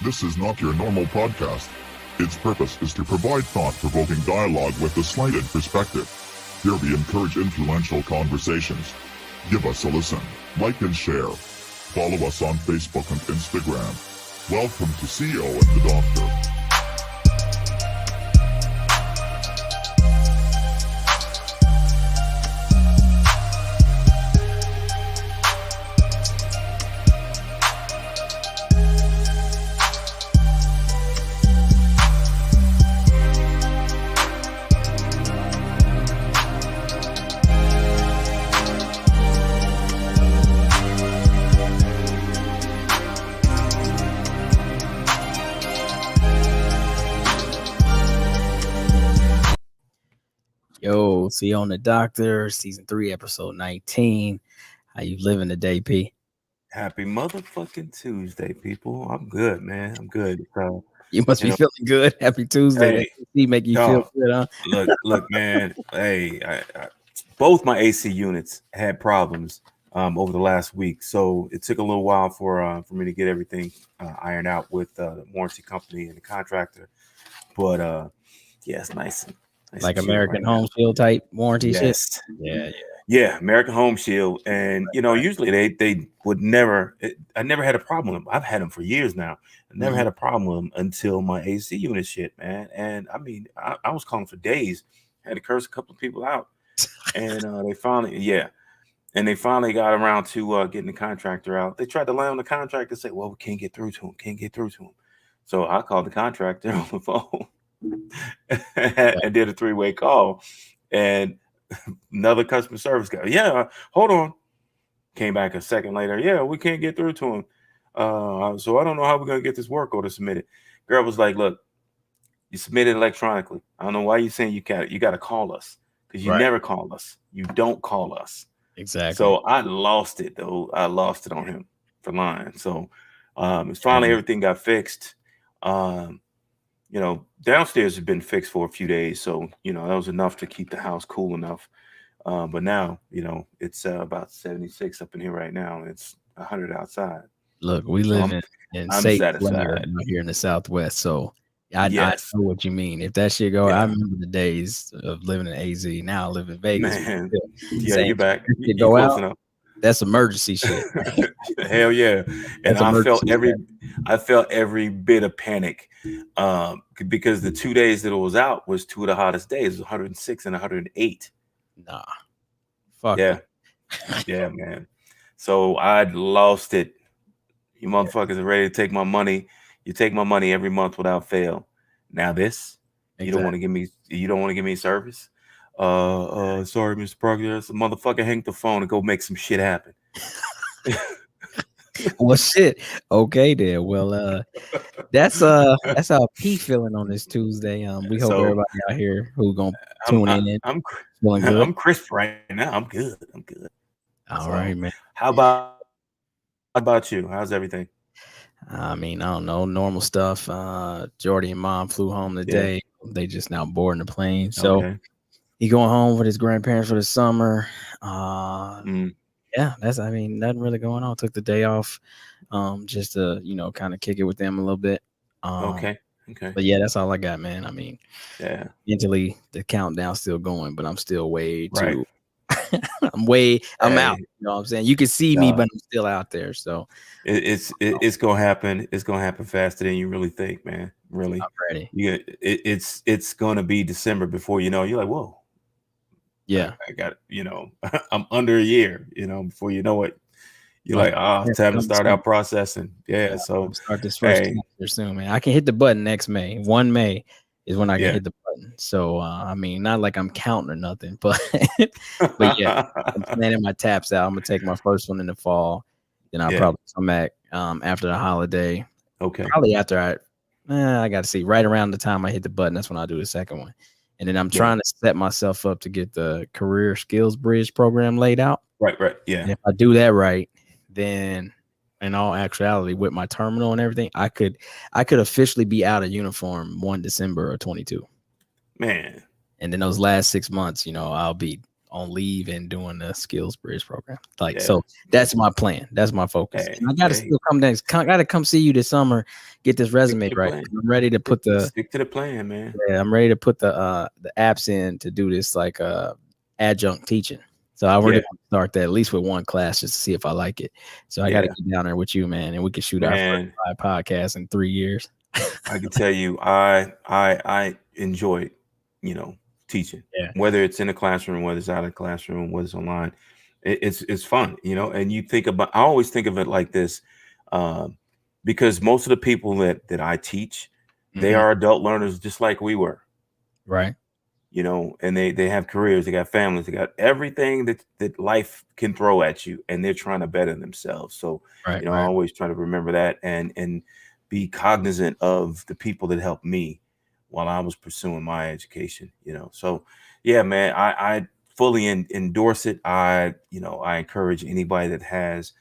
This is not your normal podcast. Its purpose is to provide thought-provoking dialogue with a slanted perspective. Here we encourage influential conversations. Give us a listen, like and share. Follow us on Facebook and Instagram. Welcome to CEO and the Doctor. Yo, see you on the Doctor, season 3, episode 19. How you living today, P? Happy motherfucking Tuesday, people. I'm good, man. I'm good. So You must be feeling good. Happy Tuesday. Hey, That make you feel good, huh? look, man. Hey, both my AC units had problems over the last week, so it took a little while for me to get everything ironed out with the warranty company and the contractor. But yeah, it's nice like and American Home Shield type warranty shit. Yeah, American Home Shield, and usually they would never. I never had a problem. I've had them for years now. I never had a problem until my AC unit shit, man. And I mean, I was calling for days. Had to curse a couple of people out, and they finally got around to getting the contractor out. They tried to lie on the contractor and say, "Well, we can't get through to him." So I called the contractor on the phone and did a 3-way call, and another customer service guy, hold on, came back a second later. We can't get through to him. So I don't know how we're gonna get this work order submitted. Girl was like, look, you submitted electronically. I don't know why you're saying you got to call us, because you never call us. You don't call us. Exactly. So I lost it though. I lost it on him for lying. So finally everything got fixed. Downstairs has been fixed for a few days, so that was enough to keep the house cool enough. But now, it's about 76 up in here right now, and it's 100 outside. Look, we live in safe weather here in the Southwest, so I know what you mean. If that shit go, I remember the days of living in AZ. Now I live in Vegas. Man, you're back. You go out. Enough. That's emergency shit. Hell yeah. And I felt every bit of panic because the 2 days that it was out was 2 of the hottest days. It was 106 and 108. Nah. Fuck. Yeah. Yeah, man. So I'd lost it. You motherfuckers are ready to take my money. You take my money every month without fail. Now this, you don't want to give me service. Sorry, Mr. Parker. That's a motherfucker. Hang the phone and go make some shit happen. Well, shit. Okay, then. Well, that's how P feeling on this Tuesday. We hope everybody out here who's gonna tune in. I'm crisp right now. I'm good. All right, man. How about you? How's everything? I mean, I don't know, normal stuff. Jordy and Mom flew home today. They just now boarding the plane, so he going home with his grandparents for the summer. Nothing really going on. Took the day off, just to kind of kick it with them a little bit. Okay. But yeah, that's all I got, man. I mean, mentally the countdown's still going, but I'm still way too. I'm out. You know what I'm saying? You can see me, but I'm still out there. So it's gonna happen. It's gonna happen faster than you really think, man. Really, I'm ready. It's gonna be December before you know. You're like, whoa. Yeah, I got it. I'm under a year. Before you know it, you're like, it's time to start out processing. Yeah, so start this first semester soon, man. I can hit the button next May. 1 May is when I can hit the button. So I mean, not like I'm counting or nothing, but yeah, I'm planning my taps out. I'm gonna take my first one in the fall. Then I'll probably come back after the holiday. Okay. Probably after I got to see. Right around the time I hit the button, that's when I'll do the second one. And then I'm trying to set myself up to get the career skills bridge program laid out. Right. Yeah. And if I do that right, then in all actuality, with my terminal and everything, I could officially be out of uniform 1 December of 22. Man. And then those last 6 months, I'll be on leave and doing the skills bridge program. Like, Yeah. so that's my plan. That's my focus. Hey, And I gotta still come next. Gotta come see you this summer. Get this resume right. I'm ready to put stick to the plan, man. Yeah, I'm ready to put the apps in to do this like adjunct teaching. So I already start that at least with one class just to see if I like it. So I got to get down there with you, man, and we can shoot our first 5 podcasts in 3 years. I can tell you, I enjoy, teaching. Yeah. Whether it's in a classroom, whether it's out of the classroom, whether it's online, it's fun, And you think about, I always think of it like this, because most of the people that I teach, they are adult learners just like we were, right? And they have careers, they got families, they got everything that life can throw at you, and they're trying to better themselves. So, I always try to remember that and be cognizant of the people that helped me while I was pursuing my education, So, yeah, man, I fully endorse it. I encourage anybody that has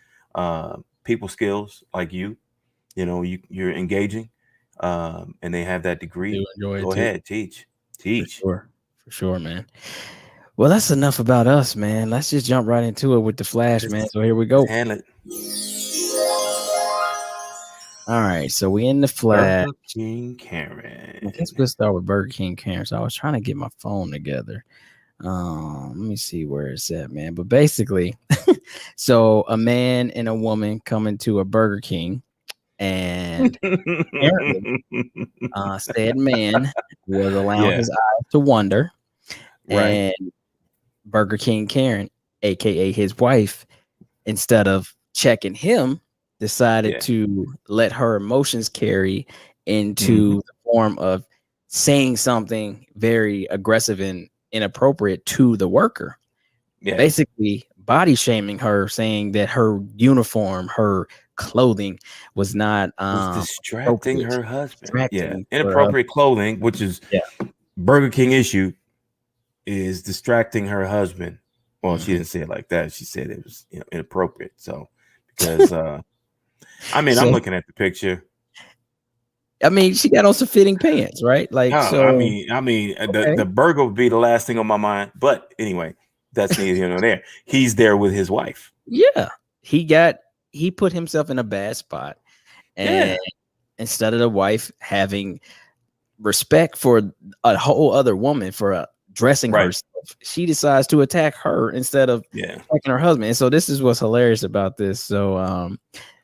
people skills like you, you're engaging, and they have that degree. Go ahead, teach. For sure, man. Well, that's enough about us, man. Let's just jump right into it with the Flash, man. So here we go. Handle it. All right, so we in the Flash. Burger King Karen. I guess we'll start with Burger King Karen. So I was trying to get my phone together. Let me see where it's at, man. But basically, so a man and a woman come into a Burger King, and apparently, said man was allowing his eyes to wander, and Burger King Karen, aka his wife, instead of checking him, decided to let her emotions carry into the form of saying something very aggressive and inappropriate to the worker. Basically body shaming her, saying that her uniform, her clothing was not distracting her husband. Inappropriate clothing, which is Burger King issue, is distracting her husband. Well, she didn't say it like that. She said it was inappropriate. So because I'm looking at the picture. I mean, she got on some fitting pants, right? Like, the burger would be the last thing on my mind. But anyway, that's neither here nor there. He's there with his wife. Yeah, he put himself in a bad spot, and instead of the wife having respect for a whole other woman for dressing herself, she decides to attack her instead of attacking her husband. And so this is what's hilarious about this. So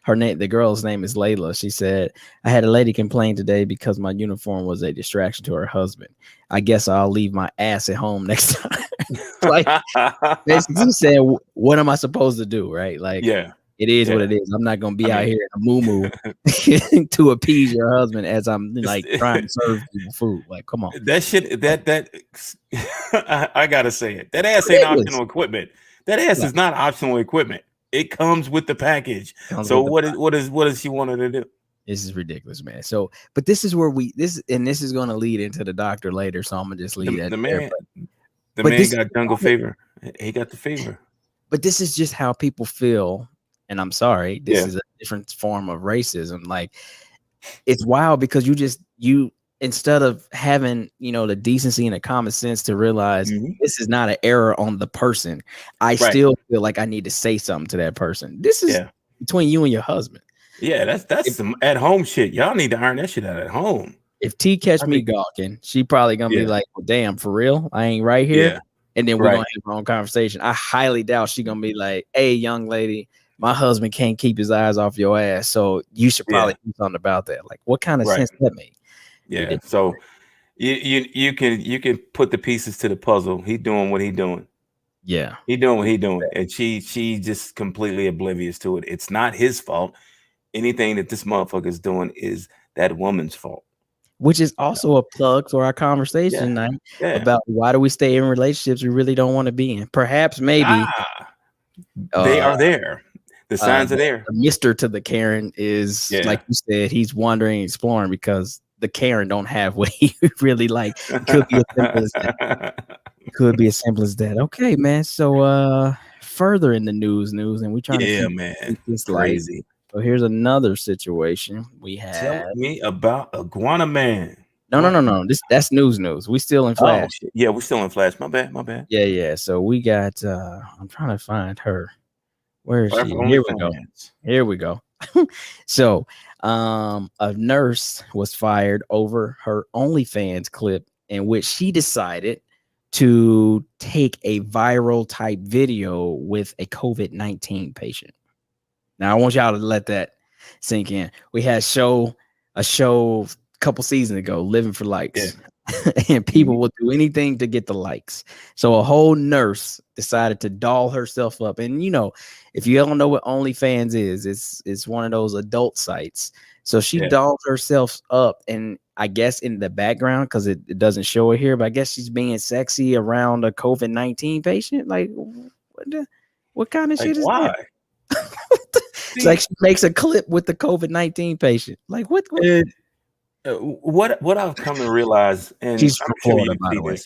the girl's name is Layla. She said, I had a lady complain today because my uniform was a distraction to her husband. I guess I'll leave my ass at home next time. Like, basically saying, what am I supposed to do? Right? Like, it is what it is. I'm not going to be out here in a moo-moo to appease your husband as I'm like trying to serve people food. Like, come on. That shit, that I got to say it. That ass ain't optional equipment. That ass is not optional equipment. It comes with the package. So what does she want her to do? This is ridiculous, man. So, but this is where this is going to lead into the doctor later. So I'm gonna just leave that. The man got jungle fever. He got the fever. But this is just how people feel, and I'm sorry. This is a different form of racism. Like, it's wild because you instead of having the decency and the common sense to realize this is not an error on the person, I still feel like I need to say something to that person. This is between you and your husband. Yeah, that's some at home shit. Y'all need to iron that shit out at home. If T catch me gawking, she probably gonna be like, well, damn, for real, I ain't right here. Yeah. And then we're gonna have our own conversation. I highly doubt she gonna be like, hey, young lady, my husband can't keep his eyes off your ass, so you should probably do something about that. Like, what kind of sense that make? Yeah. So you can put the pieces to the puzzle. He doing what he doing. Yeah. He doing what he doing. And she just completely oblivious to it. It's not his fault. Anything that this motherfucker is doing is that woman's fault. Which is also a plug for our conversation tonight about why do we stay in relationships we really don't want to be in. Perhaps maybe they are there. The signs are there. The Mr. to the Karen is like you said, he's wandering, exploring because the Karen don't have what he really like. It could be as simple as that. Could be as simple as that. Okay, man. So further in the news, and we trying to keep this crazy. So here's another situation we have. Tell me about Iguana Man. No. That's news. We still in Flash. Oh, shit. Yeah, we're still in Flash. My bad. Yeah. So we got. I'm trying to find her. Where is Flash she? OnlyFans. Here we go. So, a nurse was fired over her OnlyFans clip in which she decided to take a viral type video with a COVID-19 patient. Now, I want y'all to let that sink in. We had a show a couple seasons ago, Living for Likes. And people will do anything to get the likes. So a whole nurse decided to doll herself up. And if you don't know what OnlyFans is, it's one of those adult sites. So she dolled herself up, and I guess in the background, because it doesn't show it here, but I guess she's being sexy around a COVID-19 patient. Like, what kind of shit is why? that? It's like she makes a clip with the COVID-19 patient. Like, what? What I've come to realize, and She's from Florida, by the way.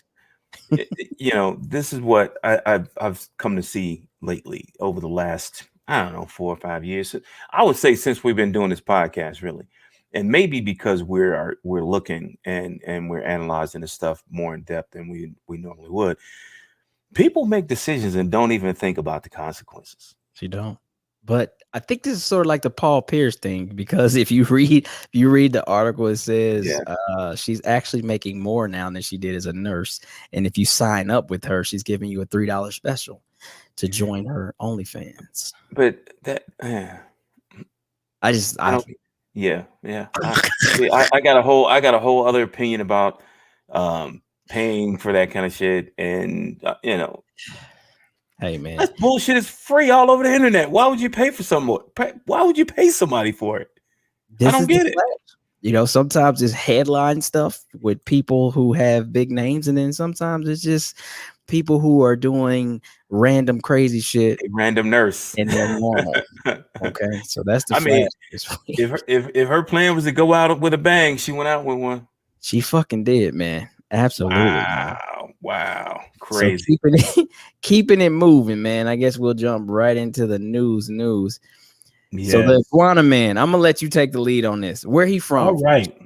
This is what I've come to see lately over the last, I don't know, 4 or 5 years. I would say since we've been doing this podcast, really, and maybe because we're looking and we're analyzing this stuff more in depth than we normally would. People make decisions and don't even think about the consequences. She don't. But I think this is sort of like the Paul Pierce thing, because if you read the article, it says she's actually making more now than she did as a nurse. And if you sign up with her, she's giving you a $3 special to join her OnlyFans. But that, I got a whole other opinion about paying for that kind of shit, and hey man, that bullshit is free all over the internet. Why would you pay for someone? Why would you pay somebody for it? I don't get it. Sometimes it's headline stuff with people who have big names, and then sometimes it's just people who are doing random crazy shit. A random nurse, and they're normal. Okay, so that's the. If her plan was to go out with a bang, she went out with one. She fucking did, man. Absolutely. Wow. Crazy. So keeping it moving, man. I guess we'll jump right into the news. Yes. So the iguana man, I'm gonna let you take the lead on this. Where he from? All right.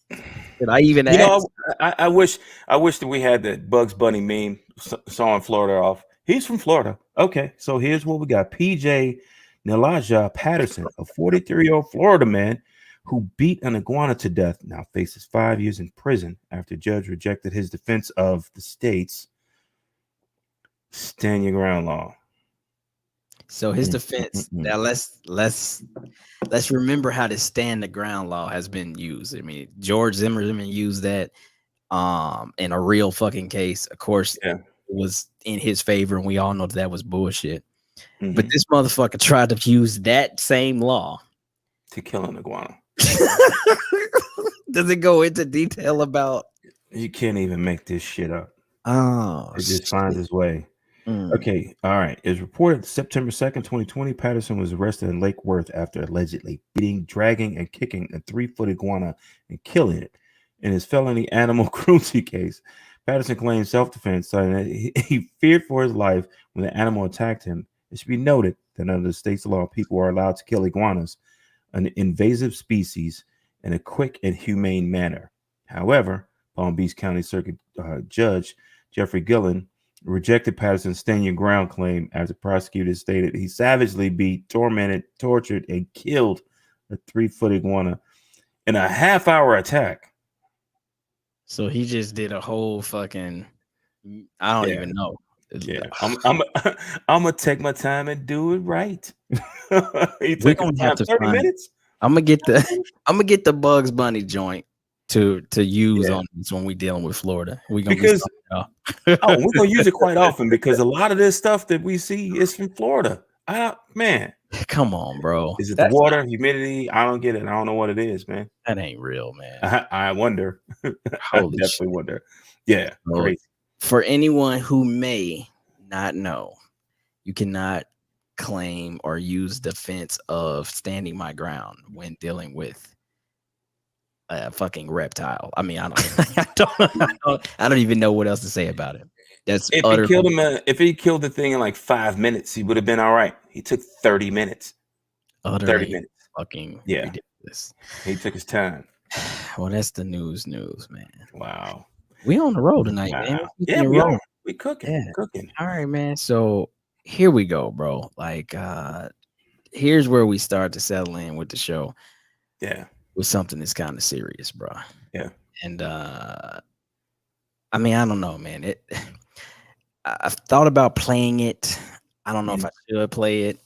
Did I even ask? I wish that we had the Bugs Bunny meme sawing Florida off. He's from Florida. Okay, so here's what we got. PJ Nilaja Patterson, a 43-year-old Florida man who beat an iguana to death, now faces 5 years in prison after a judge rejected his defense of the state's stand your ground law. So his defense. Now let's remember how the stand the ground law has been used. I mean, George Zimmerman used that in a real fucking case. Of course, it was in his favor, and we all know that was bullshit. But this motherfucker tried to use that same law to kill an iguana. Does it go into detail about? You can't even make this shit up. Oh, it just finds its way. Okay, all right. It's reported September 2nd, 2020, Patterson was arrested in Lake Worth after allegedly beating, dragging, and kicking a 3-foot iguana and killing it. In his felony animal cruelty case, Patterson claimed self-defense, citing that he feared for his life when the animal attacked him. It should be noted that under the state's law, people are allowed to kill iguanas, an invasive species, in a quick and humane manner. However, Palm Beach County Circuit Judge Jeffrey Gillen rejected Patterson's stand your ground claim after prosecutors stated he savagely beat, tormented, tortured, and killed a 3-foot iguana in a half-hour attack. So he just did a whole fucking, I don't even know. Yeah, I'm gonna take my time and do it right. We're gonna have to 30 minutes. I'm gonna get the Bugs Bunny joint to use on this when we dealing with Florida. We're gonna use it quite often because a lot of this stuff that we see is from Florida. Man, come on, bro. Is it the water, humidity? I don't get it. I don't know what it is, man. That ain't real, man. I wonder. Holy I definitely wonder. Yeah, crazy. For anyone who may not know, you cannot claim or use defense of standing my ground when dealing with a fucking reptile. I mean, I don't even know what else to say about it. That's if he killed him. If he killed the thing in like 5 minutes, he would have been all right. He took 30 minutes. 30 minutes. Fucking ridiculous. He took his time. Well, that's the news, man. Wow. We on the road tonight, man. Wow. Yeah, we are. We cooking. Yeah. Cooking. All right, man. So here we go, bro. Like, here's where we start to settle in with the show. Yeah. With something that's kind of serious, bro. Yeah. And I mean, I don't know, man. I've thought about playing it. I don't know if I should play it.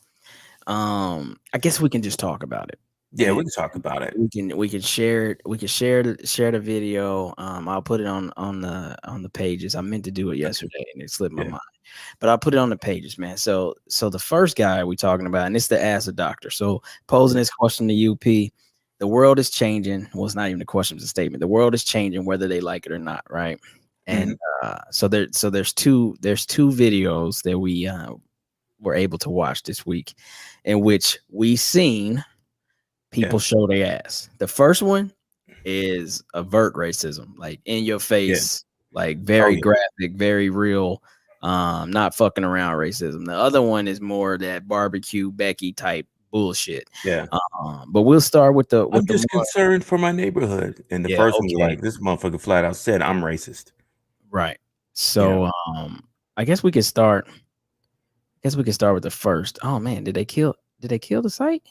I guess we can just talk about it. Yeah, we can talk about it. We can share it. We can share the video. I'll put it on the pages. I meant to do it yesterday and it slipped my mind. But I'll put it on the pages, man. So the first guy we're talking about, and it's the Ask the Doctor. So posing this question to UP, the world is changing. Well, it's not even a question, it's a statement. The world is changing whether they like it or not, right? And so there's two videos that we were able to watch this week in which we seen people show their ass. The first one is overt racism, like in your face, like very graphic, very real, not fucking around racism. The other one is more that barbecue Becky type bullshit. Yeah. But we'll start with the I'm just concerned for my neighborhood. And the first one was like, this motherfucker flat out said I'm racist. Right. So I guess we could start. with the first. Oh man, did they kill the site?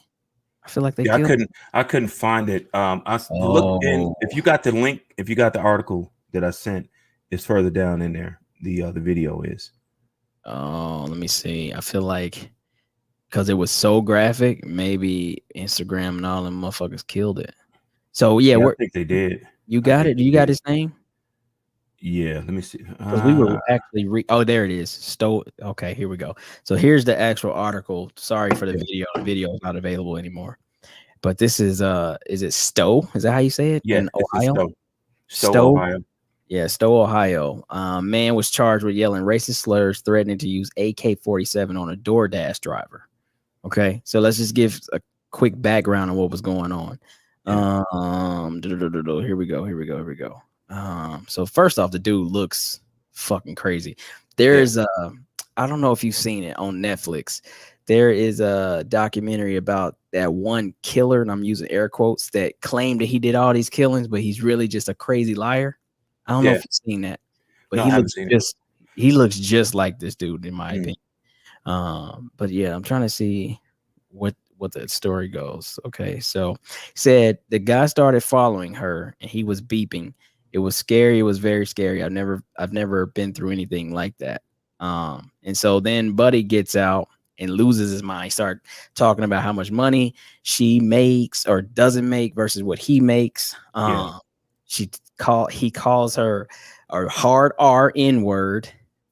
I feel like they killed I couldn't find it. I looked in. If you got the link, if you got the article that I sent, it's further down in there. The video is. Oh, let me see. I feel like because it was so graphic, maybe Instagram and all them motherfuckers killed it. So I think they did. You got it? You got his name? Yeah, let me see. Because we were actually there it is. Stowe. Okay, here we go. So here's the actual article. Sorry for the video. The video is not available anymore. But this is it Stowe? Is that how you say it? Yeah, in Ohio. Stowe, Ohio. Yeah, Stowe, Ohio. Man was charged with yelling racist slurs, threatening to use AK-47 on a DoorDash driver. Okay, so let's just give a quick background on what was going on. Here we go. So first off, the dude looks fucking crazy. There is I don't know if you've seen it on Netflix. There is a documentary about that one killer, and I'm using air quotes, that claimed that he did all these killings, but he's really just a crazy liar. I don't know if you've seen that, but he looks just like this dude, in my opinion. But yeah, I'm trying to see what the story goes. Okay, so said the guy started following her and he was beeping. It was scary. It was very scary. I've never been through anything like that. And so then Buddy gets out and loses his mind. Start talking about how much money she makes or doesn't make versus what he makes. He calls her a hard R N word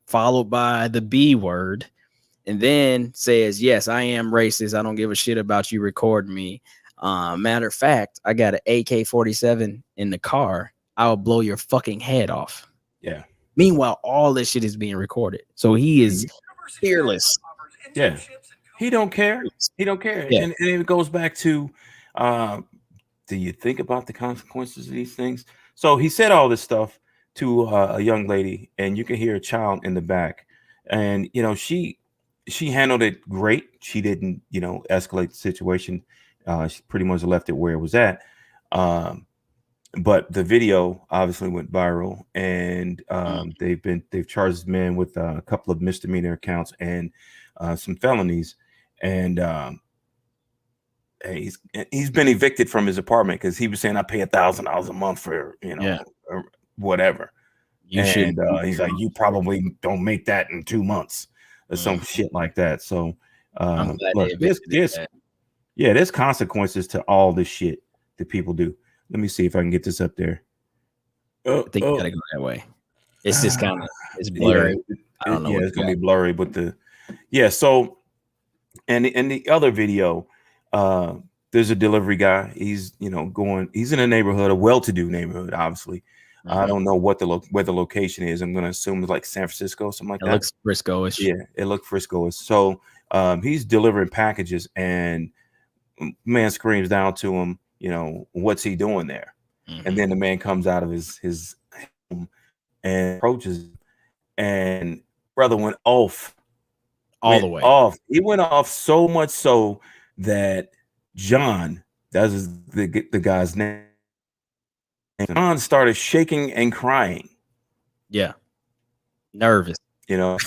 followed by the B word. And then says, yes, I am racist. I don't give a shit about you recording me. Matter of fact, I got an AK-47 in the car. I'll blow your fucking head off. Yeah. Meanwhile, all this shit is being recorded. So he is fearless. Yeah. He don't care. He don't care. Yeah. And it goes back to, do you think about the consequences of these things? So he said all this stuff to a young lady, and you can hear a child in the back. And, she handled it great. She didn't, escalate the situation. She pretty much left it where it was at. But the video obviously went viral, and they've charged this man with a couple of misdemeanor counts and some felonies, and he's been evicted from his apartment because he was saying I pay $1,000 a month for or whatever. He's like, you probably don't make that in 2 months. Or some shit like that. So look, there's consequences to all this shit that people do. Let me see if I can get this up there. I think you gotta go that way. It's just kind of blurry. I don't know. It's gonna be blurry, but so and the other video, there's a delivery guy. He's he's in a neighborhood, a well-to-do neighborhood, obviously. I don't know where the location is. I'm going to assume it's like San Francisco, something like that. It looks Frisco-ish. Yeah, it looked Frisco-ish. So he's delivering packages, and man screams down to him, what's he doing there? And then the man comes out of his home and approaches him, and brother went off. All the way. Off. He went off so much so that John, that's the guy's name, and John started shaking and crying. Yeah. Nervous.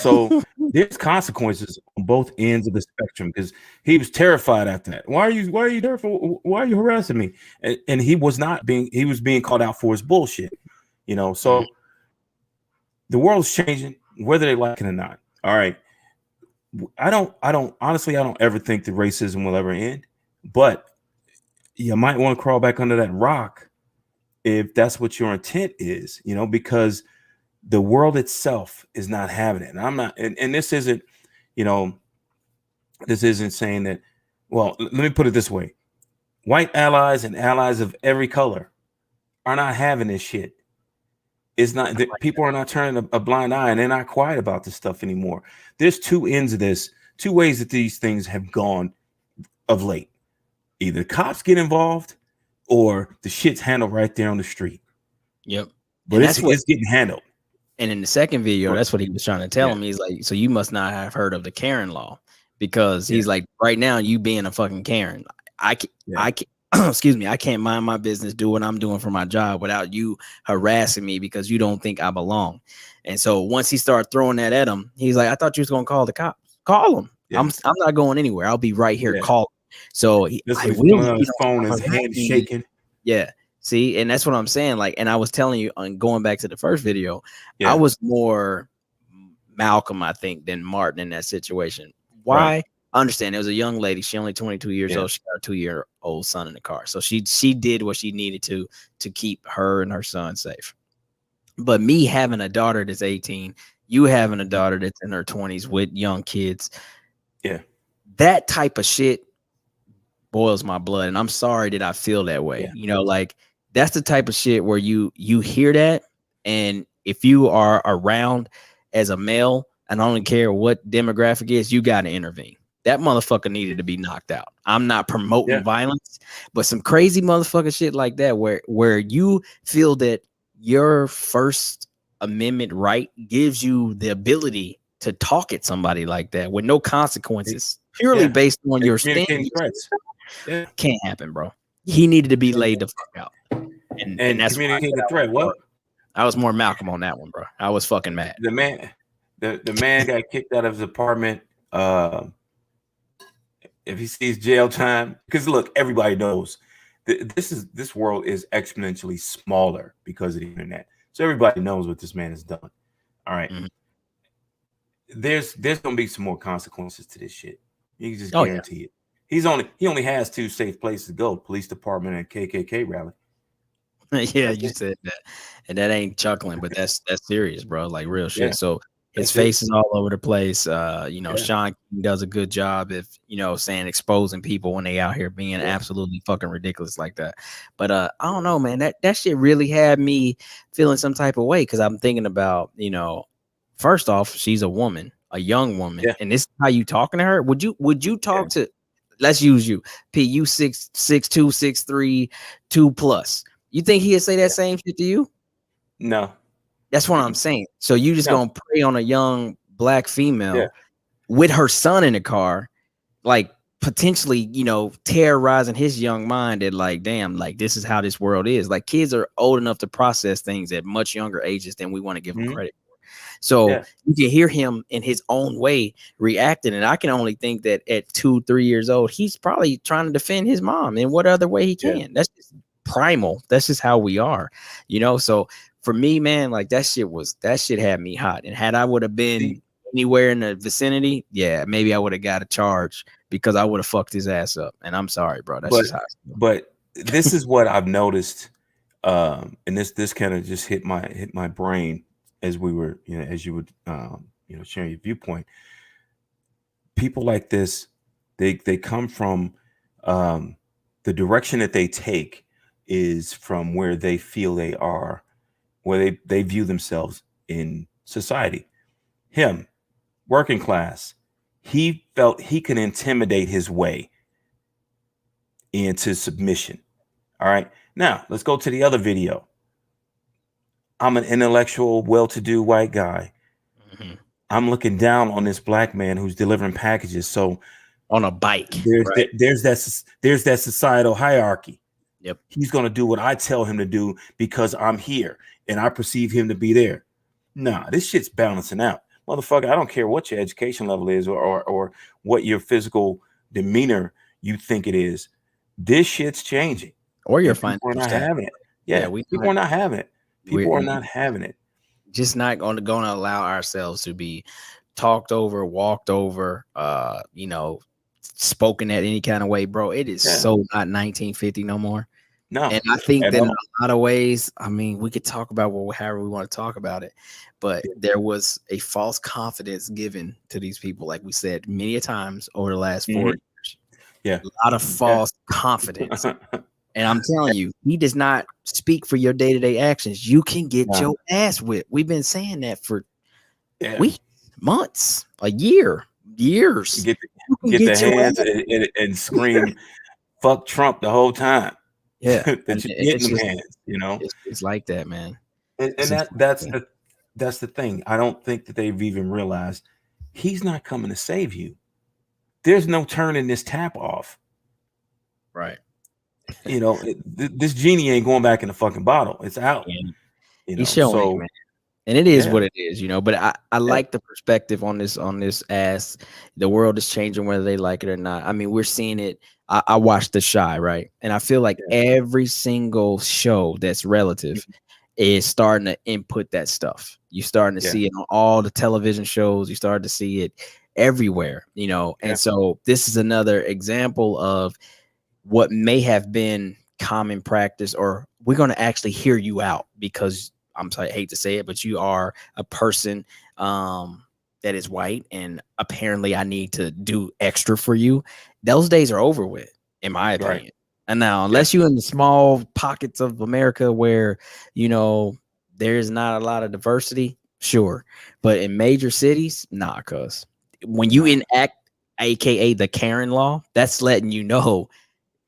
So there's consequences on both ends of the spectrum because he was terrified after that. Why are you terrified? Why are you harassing me? And he was being called out for his bullshit. So the world's changing, whether they like it or not. All right. I don't ever think that racism will ever end, but you might want to crawl back under that rock if that's what your intent is, because the world itself is not having it. And I'm not, and this isn't, this isn't saying that, well, let me put it this way. White allies and allies of every color are not having this shit. It's not that people are not turning a blind eye, and they're not quiet about this stuff anymore. There's two ends of this, two ways that these things have gone of late. Either cops get involved or the shit's handled right there on the street. Yep. But it's getting handled. And in the second video, that's what he was trying to tell him. He's like, so you must not have heard of the Karen law, because he's like, right now you being a fucking Karen. I can't excuse me, I can't mind my business, do what I'm doing for my job without you harassing me because you don't think I belong. And so once he started throwing that at him, he's like, I thought you was gonna call the cops. Call them. Yeah. I'm not going anywhere. I'll be right here. Call. So his phone, his hand shaking. Yeah. See, and that's what I'm saying. Like, and I was telling you, on going back to the first video, I was more Malcolm, I think, than Martin in that situation. Why? Right. I understand. It was a young lady. She only 22 years old. She got a 2-year-old son in the car. So she did what she needed to keep her and her son safe. But me having a daughter that's 18, you having a daughter that's in her 20s with young kids. Yeah. That type of shit boils my blood. And I'm sorry that I feel that way. Yeah. Like that's the type of shit where you hear that. And if you are around as a male, and I don't care what demographic is, you got to intervene. That motherfucker needed to be knocked out. I'm not promoting violence, but some crazy motherfucker shit like that, where you feel that your First Amendment right gives you the ability to talk at somebody like that with no consequences, purely based on your standing. Can't happen, bro. He needed to be laid the fuck out. And that's communicating the threat. What? I was more Malcolm on that one, bro. I was fucking mad. The man got kicked out of his apartment. If he sees jail time, because look, everybody knows this world is exponentially smaller because of the internet. So everybody knows what this man has done. All right. Mm-hmm. There's gonna be some more consequences to this shit. You can just guarantee it. He only has 2 safe places to go: police department and KKK rally. Yeah, you said that, and that ain't chuckling, but that's serious, bro. Like real shit. So his face is all over the place. Sean does a good job if saying exposing people when they out here being absolutely fucking ridiculous like that. But I don't know, man. That shit really had me feeling some type of way, because I'm thinking about first off, she's a woman, a young woman, and this is how you talking to her. Would you talk to? Let's use you, P. You 6'2", 6'3", 2+. You think he'd say that same shit to you? No. That's what I'm saying. So you just gonna prey on a young black female with her son in the car, like potentially, terrorizing his young mind at like, damn, like this is how this world is. Like kids are old enough to process things at much younger ages than we want to give them credit for. So you can hear him in his own way reacting. And I can only think that at 2-3 years old, he's probably trying to defend his mom in what other way he can. That's just primal. That's just how we are, so for me, man, like that shit had me hot. And had I would have been anywhere in the vicinity, maybe I would have got a charge, because I would have fucked his ass up. And I'm sorry, bro. That's just how but this is what I've noticed. And this kind of just hit my brain as we were, as you would sharing your viewpoint. People like this, they come from the direction that they take is from where they feel they are, where they view themselves in society. Him, working class, he felt he can intimidate his way into submission. All right. Now let's go to the other video. I'm an intellectual, well-to-do white guy. Mm-hmm. I'm looking down on this black man who's delivering packages. So on a bike, there's that societal hierarchy. Yep. He's going to do what I tell him to do because I'm here and I perceive him to be there. Nah, this shit's balancing out. Motherfucker, I don't care what your education level is or what your physical demeanor you think it is. This shit's changing. Or your People are financial not status. having it. Yeah, people are not having it. People are not having it. Just not going to allow ourselves to be talked over, walked over, spoken at any kind of way, bro. It is so not 1950 no more. No. And I think that in a lot of ways, I mean, we could talk about however we want to talk about it, but there was a false confidence given to these people, like we said many a times over the last 4 years. Yeah. A lot of false confidence. And I'm telling you, he does not speak for your day-to-day actions. You can get your ass whipped. We've been saying that for weeks, months, a years. Get the hands and scream, fuck Trump the whole time. Yeah. That you're getting them hands, you know? It's like that, man. And that's the thing. I don't think that they've even realized he's not coming to save you. There's no turning this tap off. Right. You know, this genie ain't going back in the fucking bottle. It's out. You know, he's showing, man. And it is what it is, you know. But I like the perspective on this as the world is changing, whether they like it or not. I mean, we're seeing it. I watched The Chi, right? And I feel like every single show that's relative is starting to input that stuff. You're starting to see it on all the television shows. You start to see it everywhere, you know. And so this is another example of what may have been common practice, or we're going to actually hear you out because I'm sorry, I hate to say it, but you are a person that is white, and apparently I need to do extra for you. Those days are over with, in my opinion. Right. And now, unless you're in the small pockets of America where, you know, there's not a lot of diversity, sure. But in major cities, nah, cuz when you enact, AKA the Karen law, that's letting you know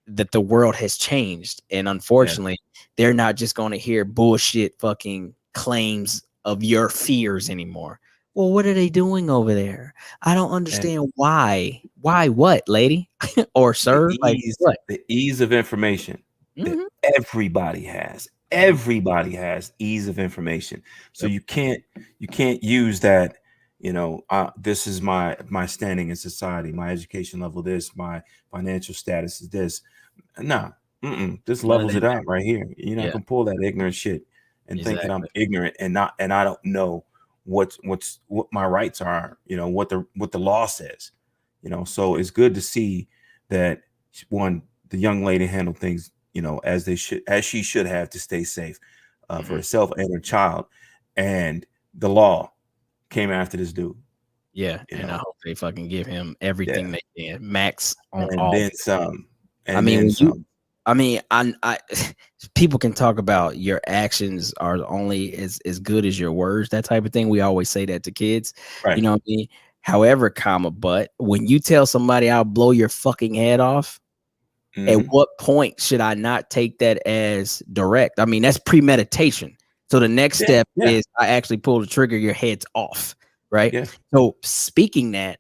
that the world has changed. And unfortunately, they're not just going to hear bullshit fucking claims of your fears anymore. Well, what are they doing over there? I don't understand why. Why what, lady? Or sir? The ease of information that everybody has. Everybody has ease of information. So you can't use that, you know, this is my standing in society, my education level, this, my financial status is this. No, this levels it out right here. You're not gonna pull that ignorant shit and think that I'm ignorant and I don't know what my rights are, you know, what the law says, you know. So it's good to see that the young lady handled things, you know, as she should have to stay safe for herself and her child, and the law came after this dude. Yeah, and I hope they fucking give him everything they can, max on and all. Then some. I mean, I people can talk about your actions are only as good as your words, that type of thing. We always say that to kids, you know what I mean? However, but when you tell somebody I'll blow your fucking head off, at what point should I not take that as direct? I mean, that's premeditation. So the next step is I actually pull the trigger, your head's off, right? Yeah. So speaking that,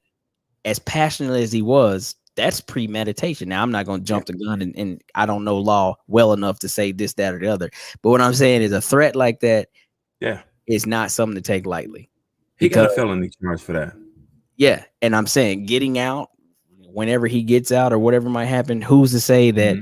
as passionate as he was, that's premeditation. Now, I'm not going to jump the gun, and I don't know law well enough to say this, that, or the other. But what I'm saying is a threat like that is not something to take lightly. He got a felony charge for that. Yeah, and I'm saying getting out, whenever he gets out or whatever might happen, who's to say that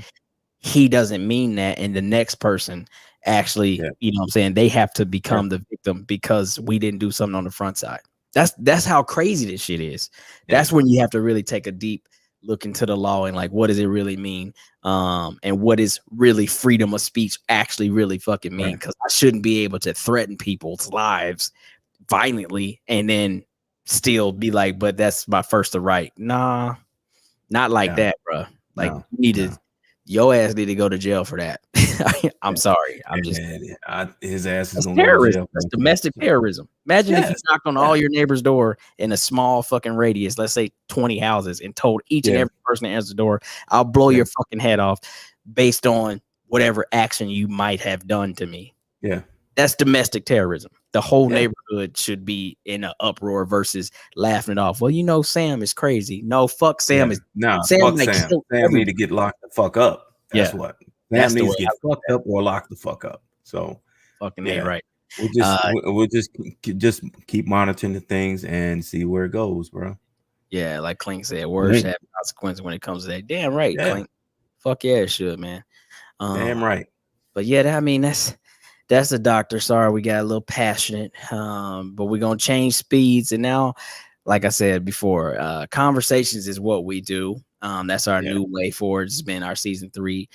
he doesn't mean that, and the next person actually, you know what I'm saying, they have to become the victim because we didn't do something on the front side. That's how crazy this shit is. That's when you have to really take a deep look into the law and like, what does it really mean? And what is really freedom of speech actually really fucking mean? Because I shouldn't be able to threaten people's lives violently and then still be like, but that's my first right. Nah, not like that, bro. Like your ass need to go to jail for that. I'm sorry. I'm just his ass is terrorism. That's domestic terrorism. Imagine if you knocked on all your neighbor's door in a small fucking radius, let's say 20 houses, and told each and every person that answers the door, I'll blow your fucking head off based on whatever action you might have done to me. Yeah. That's domestic terrorism. The whole neighborhood should be in an uproar versus laughing it off. Well, you know, Sam is crazy. No, fuck Sam. Fuck Sam. Sam need to get locked the fuck up. That's what. That's the way Families get fucked up or locked the fuck up. So fucking ain't yeah, right. we'll just keep monitoring the things and see where it goes, bro. Yeah, like Clink said, words have consequences when it comes to that. Damn right, Yeah. Clink. Fuck yeah, it should, man. Damn right. But yeah, I mean that's the doctor. Sorry, we got a little passionate. But we're gonna change speeds. And now, like I said before, conversations is what we do. That's our new way forward. It's been our season 3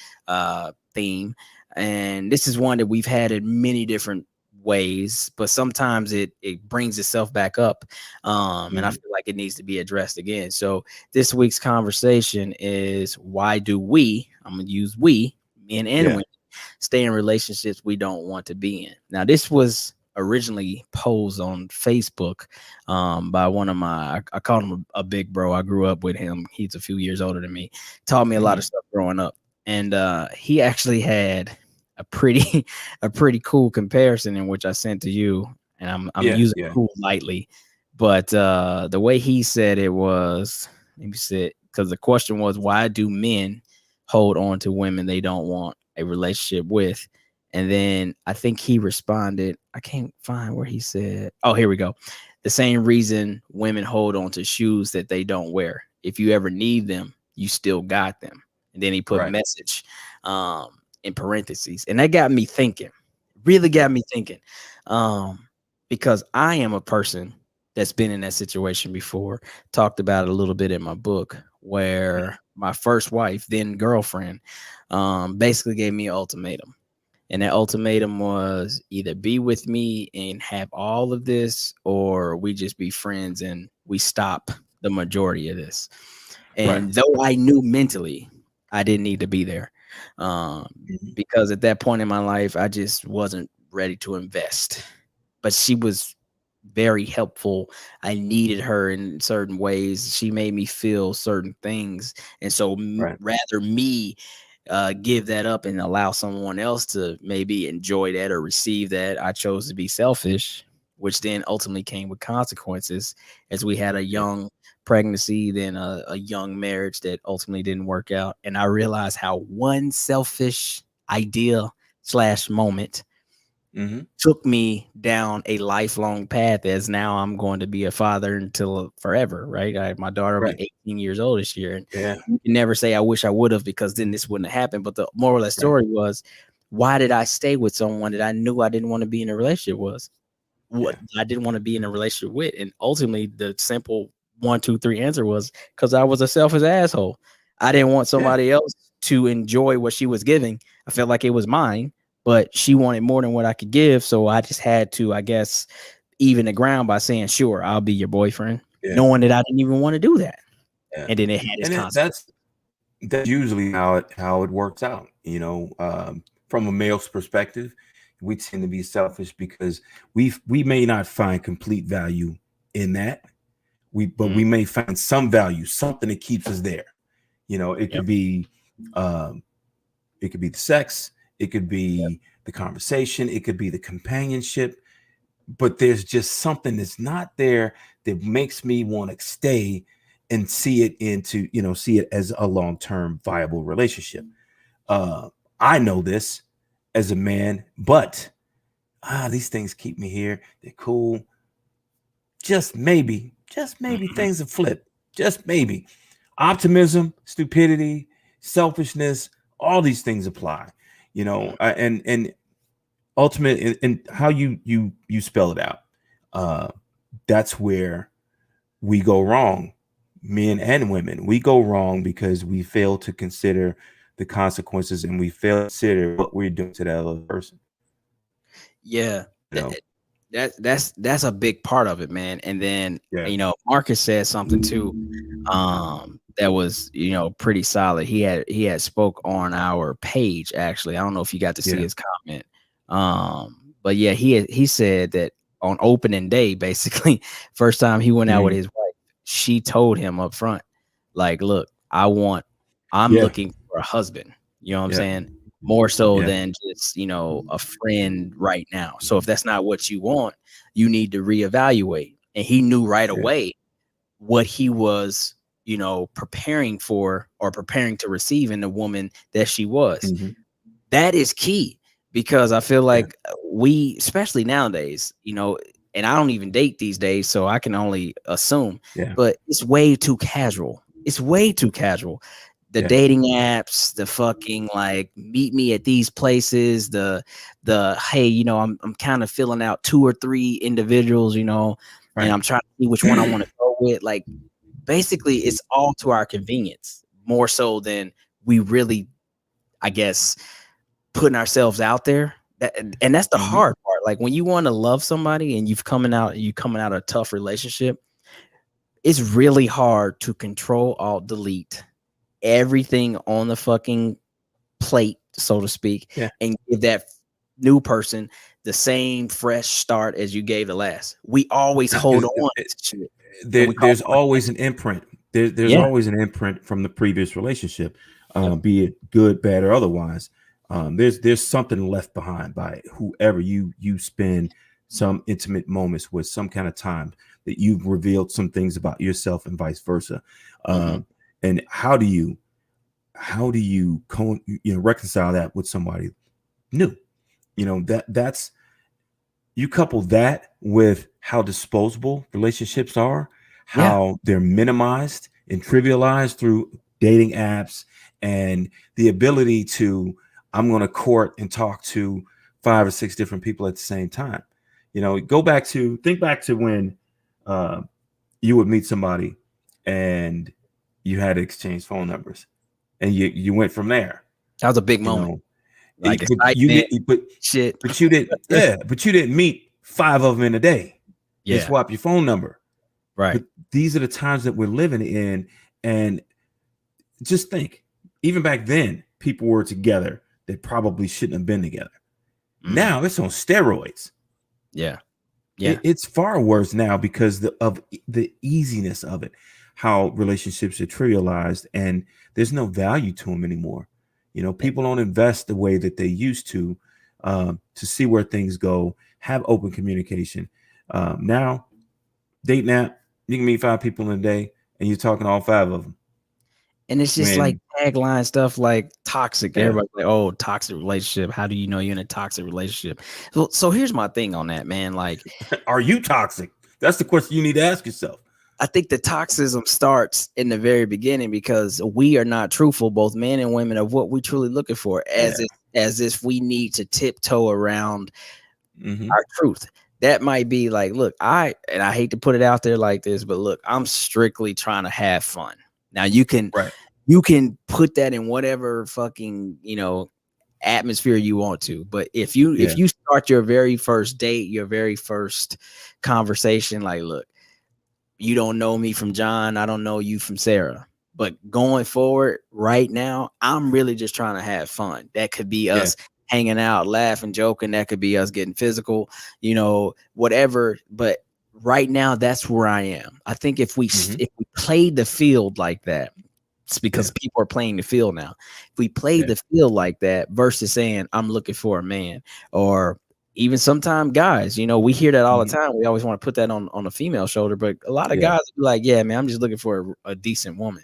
theme. And this is one that we've had in many different ways, but sometimes it brings itself back up. And I feel like it needs to be addressed again. So this week's conversation is, why do we, I'm gonna use we, men and women, stay in relationships we don't want to be in? Now, this was originally posed on Facebook by one of my, I called him a big bro. I grew up with him. He's a few years older than me. Taught me a lot of stuff growing up. And he actually had a pretty cool comparison in which I sent to you. And I'm using cool lightly. But the way he said it was, let me see it, because the question was, why do men hold on to women they don't want a relationship with? And then I think he responded, I can't find where he said, oh, here we go. The same reason women hold on to shoes that they don't wear. If you ever need them, you still got them. And then he put message in parentheses. And that got me thinking, really got me thinking, because I am a person that's been in that situation before. Talked about it a little bit in my book, where my first wife, then girlfriend, basically gave me an ultimatum. And that ultimatum was either be with me and have all of this, or we just be friends and we stop the majority of this. And though I knew mentally I didn't need to be there, because at that point in my life, I just wasn't ready to invest. But she was very helpful. I needed her in certain ways. She made me feel certain things. And so rather me give that up and allow someone else to maybe enjoy that or receive that, I chose to be selfish, which then ultimately came with consequences, as we had a young pregnancy, then a young marriage that ultimately didn't work out. And I realized how one selfish idea / moment took me down a lifelong path, as now I'm going to be a father until forever, right? My daughter will be 18 years old this year. And you can never say I wish I would have, because then this wouldn't have happened. But the moral of that story was, why did I stay with someone that I knew I didn't want to be in a relationship with? What I didn't want to be in a relationship with. And ultimately the simple 1, 2, 3 answer was, because I was a selfish asshole. I didn't want somebody else to enjoy what she was giving. I felt like it was mine, but she wanted more than what I could give. So I just had to, I guess, even the ground by saying, sure, I'll be your boyfriend, knowing that I didn't even want to do that. And then it had its consequences. That's usually how it works out. You know, from a male's perspective, we tend to be selfish because we may not find complete value in that. But we may find some value, something that keeps us there. You know, it could be the sex, it could be the conversation, it could be the companionship, but there's just something that's not there that makes me want to stay and see it as a long-term viable relationship. I know this as a man, but these things keep me here. They're cool. Just maybe things have flipped. Just maybe. Optimism, stupidity, selfishness, all these things apply. You know, and ultimate, and how you spell it out. That's where we go wrong, men and women. We go wrong because we fail to consider the consequences, and we fail to consider what we're doing to that other person. Yeah. You know? That's a big part of it, man. And then you know, Marcus said something too that was, you know, pretty solid. He had spoke on our page, actually. I don't know if you got to see his comment, but yeah, he said that on opening day, basically first time he went out with his wife, she told him up front, like, look, I'm looking for a husband, you know what I'm saying, more so than just, you know, a friend right now. So if that's not what you want, you need to reevaluate. And he knew right away what he was, you know, preparing for or preparing to receive in the woman that she was. that is key, because I feel like we, especially nowadays, and I don't even date these days, so I can only assume, but it's way too casual. It's way too casual. The dating apps, the fucking like meet me at these places, the hey, I'm kind of filling out 2 or 3 individuals, and I'm trying to see which one I want to go with. Like basically it's all to our convenience, more so than we really, I guess, putting ourselves out there. And that's the hard part. Like when you want to love somebody and you coming out of a tough relationship, it's really hard to control, alt, delete everything on the fucking plate, so to speak, and give that new person the same fresh start as you gave the last. We always hold on to shit. There's always an imprint. There's always an imprint from the previous relationship, be it good, bad, or otherwise. There's something left behind by whoever you spend some intimate moments with, some kind of time that you've revealed some things about yourself and vice versa. And how do you reconcile that with somebody new? That's you couple that with how disposable relationships are, how they're minimized and trivialized through dating apps, and the ability to, I'm going to court and talk to 5 or 6 different people at the same time. Think back to when you would meet somebody and you had to exchange phone numbers, and you went from there. That was a big moment. But you didn't meet 5 of them in a day. You swap your phone number. Right. But these are the times that we're living in. And just think, even back then, people were together that probably shouldn't have been together. Now it's on steroids. Yeah. It's far worse now because of the easiness of it, how relationships are trivialized and there's no value to them anymore. People don't invest the way that they used to see where things go, have open communication. Now, dating app, you can meet 5 people in a day and you're talking to all 5 of them. And it's just like tagline stuff like toxic. Everybody's like, oh, toxic relationship. How do you know you're in a toxic relationship? So here's my thing on that, man. Like, are you toxic? That's the question you need to ask yourself. I think the toxism starts in the very beginning because we are not truthful, both men and women, of what we're truly looking for, as if we need to tiptoe around our truth. That might be like, look, I hate to put it out there like this, but look, I'm strictly trying to have fun. Now you can put that in whatever fucking, atmosphere you want to. But if you start your very first date, your very first conversation, like, look, you don't know me from John, I don't know you from Sarah. But going forward right now, I'm really just trying to have fun. That could be us hanging out, laughing, joking. That could be us getting physical, whatever. But right now, that's where I am. I think if we played the field like that, it's because people are playing the field now. If we played the field like that versus saying, I'm looking for a man, or even sometimes guys, we hear that all the time. We always want to put that on a female shoulder, but a lot of guys be like, yeah, man, I'm just looking for a decent woman.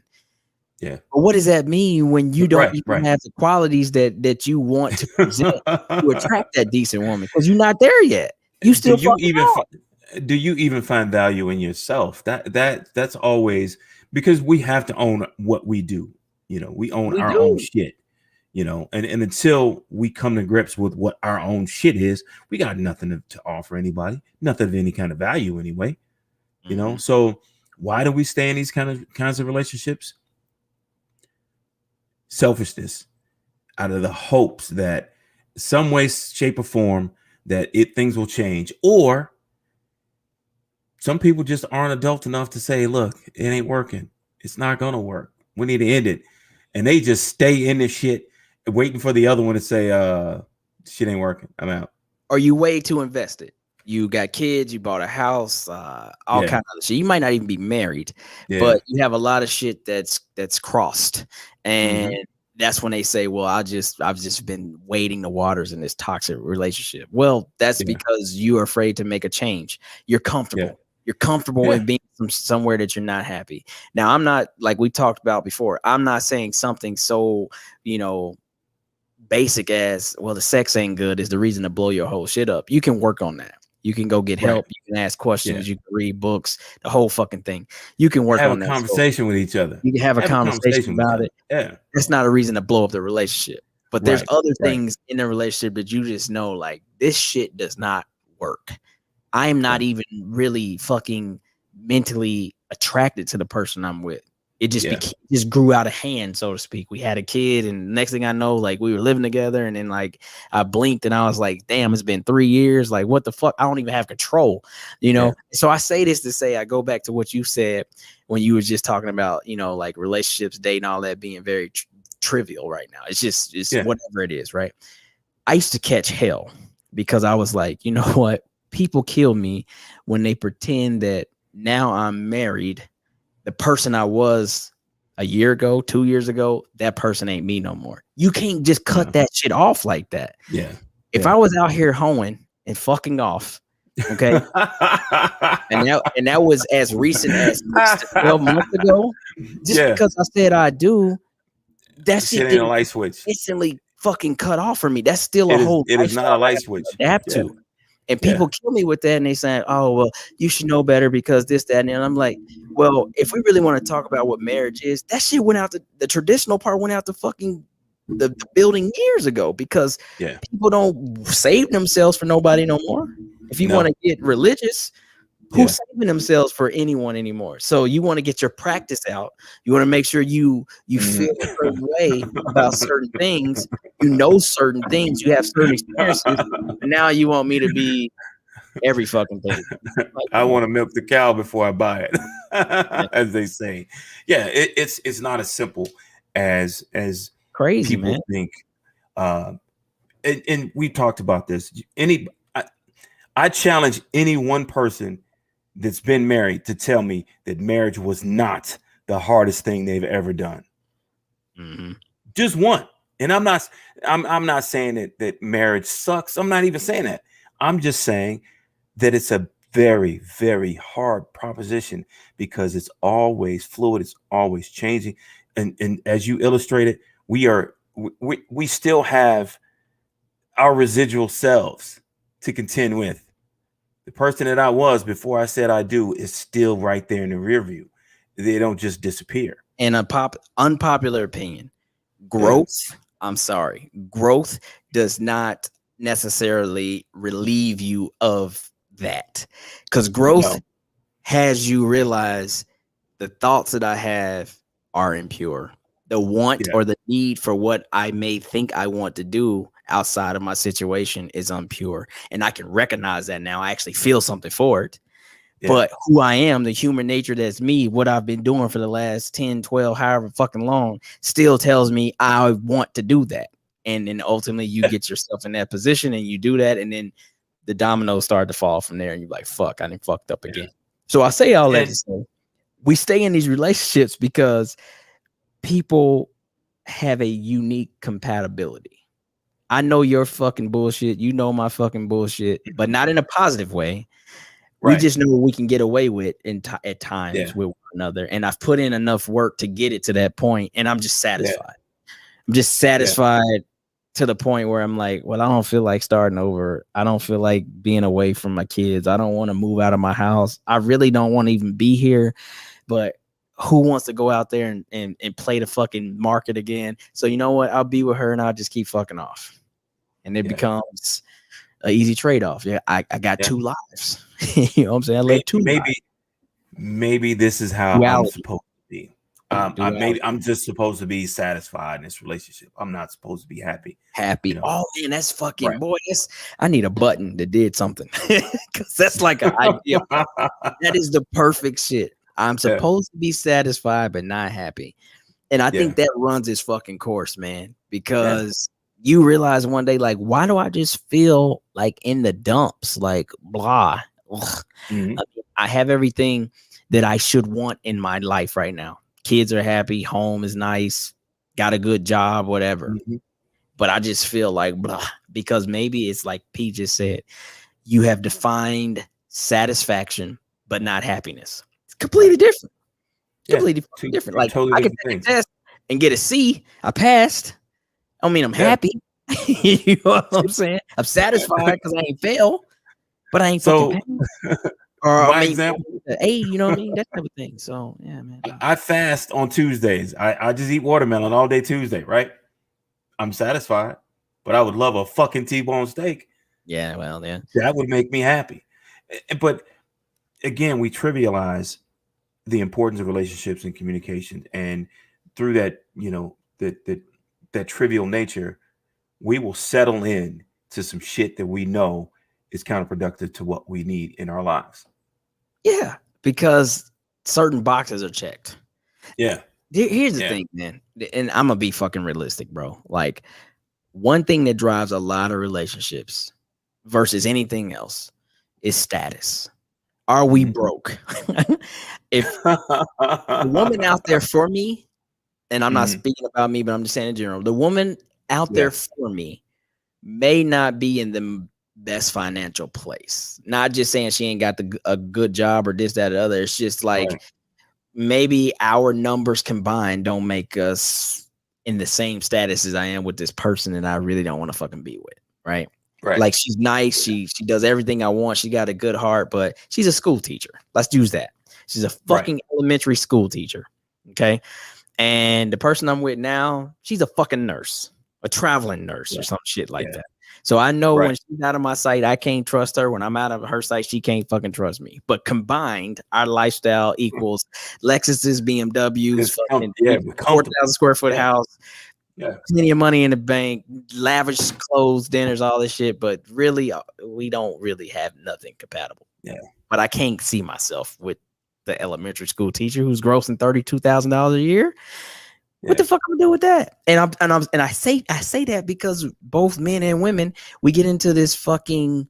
Yeah. But what does that mean when you don't even have the qualities that you want to present to attract that decent woman? Because you're not there yet. You still do you even find value in yourself? That's always, because we have to own what we do. We own our own shit. And until we come to grips with what our own shit is, we got nothing to offer anybody, nothing of any kind of value anyway. So why do we stay in these kinds of relationships? Selfishness, out of the hopes that some way, shape, or form that things will change. Or some people just aren't adult enough to say, look, it ain't working. It's not gonna work. We need to end it. And they just stay in this shit waiting for the other one to say, shit ain't working, I'm out. Are you way too invested? You got kids, you bought a house, all kind of shit. You might not even be married, but you have a lot of shit that's crossed. And that's when they say, well, I've just been wading the waters in this toxic relationship. Well, that's because you are afraid to make a change. You're comfortable. Yeah. You're comfortable in being somewhere that you're not happy. Now, I'm not, like we talked about before, I'm not saying something so, basic as, well, the sex ain't good is the reason to blow your whole shit up. You can work on that. You can go get help. You can ask questions. You can read books, the whole fucking thing. You can work on that. Have a conversation with each other. You can have a conversation about it. Yeah. That's not a reason to blow up the relationship. But there's other things in the relationship that you just know, like, this shit does not work. I am not even really fucking mentally attracted to the person I'm with. It just grew out of hand, so to speak. We had a kid, and next thing I know, like, we were living together, and then, like, I blinked and I was like, damn, it's been 3 years. Like, what the fuck? I don't even have control, you know? So I say this to say, I go back to what you said when you were just talking about, you know, like relationships, dating, all that being very trivial right now. It's just, whatever it is, right? I used to catch hell because I was like, you know what? People kill me when they pretend that now I'm married. The person I was a year ago, 2 years ago, that person ain't me no more. You can't just cut that shit off like that. Yeah. If I was out here hoeing and fucking off, okay, and that was as recent as 12 months ago, just because I said I do, that shit ain't a light switch. Instantly fucking cut off for me. That's still it is not a light switch. Adapt to. And people kill me with that, and they say, "Oh, well, you should know better because this, that," and I'm like, "Well, if we really want to talk about what marriage is, that shit went out the traditional part went out the fucking the building years ago because people don't save themselves for nobody no more. If you want to get religious, who's saving themselves for anyone anymore? So you want to get your practice out. You want to make sure you feel a certain way about certain things. You know certain things. You have certain experiences. And now you want me to be every fucking thing. Like, I want to milk the cow before I buy it, as they say. Yeah, it's not as simple as crazy people think. And we talked about this. I challenge any one person that's been married to tell me that marriage was not the hardest thing they've ever done. Just one. And I'm not saying that marriage sucks. I'm not even saying that. I'm just saying that it's a very, very hard proposition because it's always fluid. It's always changing. And as you illustrated, we still have our residual selves to contend with. The person that I was before I said I do is still right there in the rear view. They don't just disappear. And unpopular opinion, growth, growth does not necessarily relieve you of that. Because growth has you realize the thoughts that I have are impure. The want or the need for what I may think I want to do outside of my situation is impure. And I can recognize that now. I actually feel something for it. But who I am, the human nature that's me, what I've been doing for the last 10, 12, however fucking long, still tells me I want to do that. And then ultimately you get yourself in that position and you do that. And then the dominoes start to fall from there. And you're like, fuck, I done fucked up again. So I say all that to say, we stay in these relationships because people have a unique compatibility. I know your fucking bullshit. You know my fucking bullshit, but not in a positive way. We just know what we can get away with at times with one another. And I've put in enough work to get it to that point, and I'm just satisfied. I'm just satisfied to the point where I'm like, well, I don't feel like starting over. I don't feel like being away from my kids. I don't want to move out of my house. I really don't want to even be here. But who wants to go out there and play the fucking market again? So you know what? I'll be with her and I'll just keep fucking off. And it becomes an easy trade-off. Yeah, I got 2 lives. You know what I'm saying? I live 2 lives. Maybe this is how I'm supposed to be. I'm just supposed to be satisfied in this relationship. I'm not supposed to be happy. You know? Oh man, that's fucking boy. I need a button that did something because that's like an idea. That is the perfect shit. I'm supposed to be satisfied but not happy, and I think that runs its fucking course, man. Because you realize one day, like, why do I just feel like in the dumps? Like, blah. I have everything that I should want in my life right now. Kids are happy, home is nice, got a good job, whatever. But I just feel like blah, because maybe it's like P just said, you have defined satisfaction, but not happiness. It's completely different. Completely different. Like totally I can take a test and get a C. I passed. I mean, I'm happy, You know what I'm saying? I'm satisfied because I ain't fail, but I ain't So fucking paying. Or I my mean, example, hey, you know what I mean? That type of thing. So yeah, man. I fast on Tuesdays. I just eat watermelon all day Tuesday, right? I'm satisfied, but I would love a fucking T-bone steak. Yeah, well, yeah. That would make me happy. But again, we trivialize the importance of relationships and communication, and through that, that trivial nature, we will settle in to some shit that we know is counterproductive to what we need in our lives. Yeah, because certain boxes are checked. Yeah. Here's the thing, man, and I'm gonna be fucking realistic, bro. Like, one thing that drives a lot of relationships versus anything else is status. Are we broke? If the woman out there for me, and I'm not speaking about me, but I'm just saying in general, the woman out there for me may not be in the best financial place. Not just saying she ain't got a good job or this, that, or other. It's just like maybe our numbers combined don't make us in the same status as I am with this person that I really don't want to fucking be with. Right. Like, she's nice. She does everything I want. She got a good heart, but she's a school teacher. Let's use that. She's a fucking elementary school teacher. Okay. And the person I'm with now, she's a fucking nurse, a traveling nurse or some shit like that. So I know when she's out of my sight, I can't trust her. When I'm out of her sight, she can't fucking trust me. But combined, our lifestyle equals Lexuses, BMWs, fucking 4,000 square foot house, plenty of money in the bank, lavish clothes, dinners, all this shit. But really, we don't really have nothing compatible. Yeah. But I can't see myself with the elementary school teacher who's grossing $32,000 a year. What the fuck am I gonna do with that? And I say that because both men and women, we get into this fucking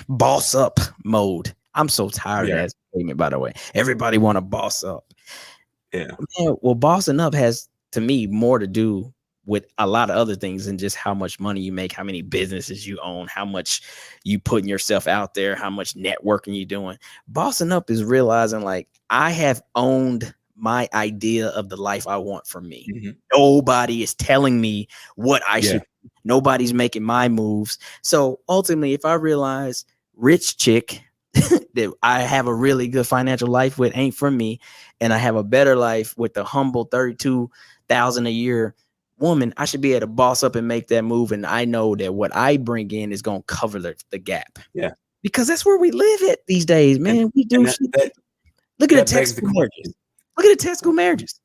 boss up mode. I'm so tired of that statement, by the way. Everybody want to boss up. Yeah. Man, well, bossing up has, to me, more to do with a lot of other things than just how much money you make, how many businesses you own, how much you putting yourself out there, how much networking you doing. Bossing up is realizing, like, I have owned my idea of the life I want for me. Nobody is telling me what I should. Nobody's making my moves. So ultimately, if I realize rich chick that I have a really good financial life with ain't for me, and I have a better life with the humble $32,000 a year woman, I should be able to boss up and make that move. And I know that what I bring in is going to cover the gap. Yeah. Because that's where we live at these days, man. We do shit. Look at the textbook marriages. Look at the Tesco marriages.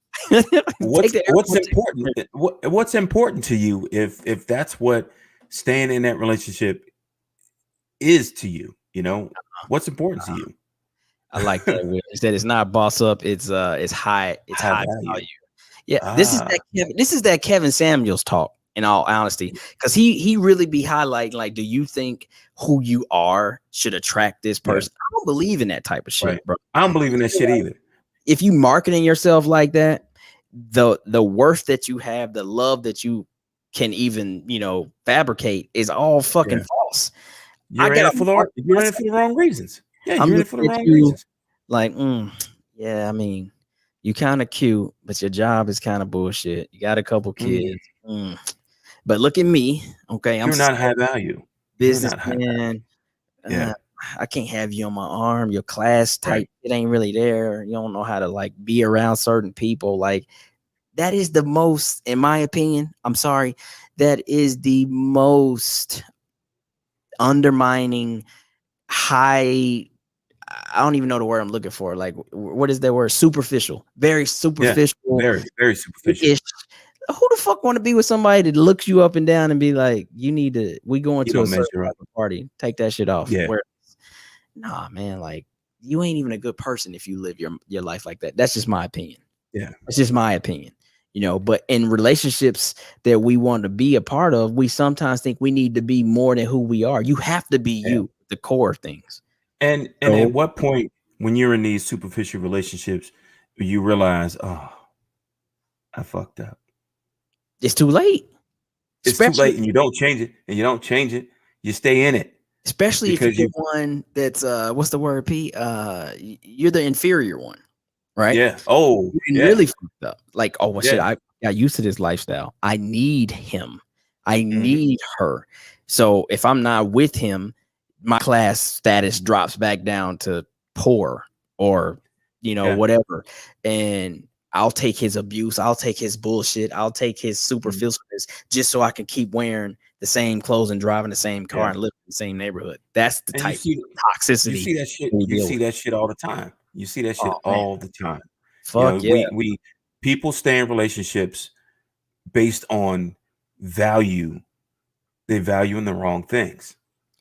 What's important? What's important to you if that's what staying in that relationship is to you? You know, what's important to you? I like that. Instead, it's not boss up. It's high value. Yeah, this is that Kevin Samuels talk. In all honesty, because he really be highlighting, like, do you think who you are should attract this person? I don't believe in that type of shit, bro. I don't believe in that shit either. If you marketing yourself like that, the worth that you have, the love that you can even, fabricate is all fucking false. You're in it for the wrong reasons. Yeah, you're in it for the wrong reasons. Like, yeah, I mean, you kind of cute, but your job is kind of bullshit. You got a couple kids. But look at me. Okay, you're not high value. Businessman. Yeah. I can't have you on my arm. Your class type, it ain't really there. You don't know how to, like, be around certain people. Like, that is the most, in my opinion, I'm sorry, that is the most undermining, high, I don't even know the word I'm looking for. Like, what is that word? Superficial. Very superficial. Very, very superficial. Who the fuck want to be with somebody that looks you up and down and be like, we going to a certain party. Take that shit off. Yeah. Nah, man, like, you ain't even a good person if you live your life like that. That's just my opinion. Yeah. It's just my opinion. But in relationships that we want to be a part of, we sometimes think we need to be more than who we are. You have to be you, the core of things. And at what point, when you're in these superficial relationships, you realize, oh, I fucked up. It's too late. It's too late, and you don't change it. You stay in it. Especially if you're one that's what's the word, P? You're the inferior one, right? Yeah. Oh, you're really fucked up. Like, oh, well, shit, I got used to this lifestyle. I need him. I need her. So if I'm not with him, my class status drops back down to poor or, whatever. And I'll take his abuse. I'll take his bullshit. I'll take his superficialness just so I can keep wearing the same clothes and driving the same car and live in the same neighborhood. That's the type of toxicity. You see that shit. You see that shit all the time. You see that shit all the time. Fuck yeah. We people stay in relationships based on value. They value in the wrong things.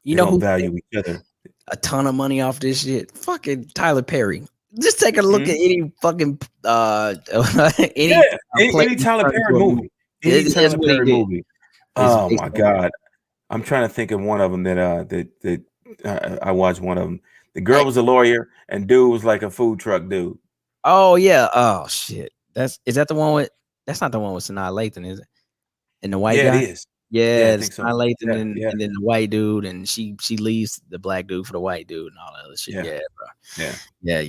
They don't value each other. A ton of money off this shit. Fucking Tyler Perry. Just take a look at any fucking any Tyler Perry movie. Any Tyler Perry movie. Oh my god. I'm trying to think of one of them that I watched one of them. The girl was a lawyer and dude was like a food truck dude. Oh yeah. Oh shit. Is that the one with? That's not the one with Sanaa Lathan, is it? And the white guy. It is. Yeah, it's Sanaa Lathan and then the white dude, and she leaves the black dude for the white dude and all that other shit. Yeah, bro. Yeah.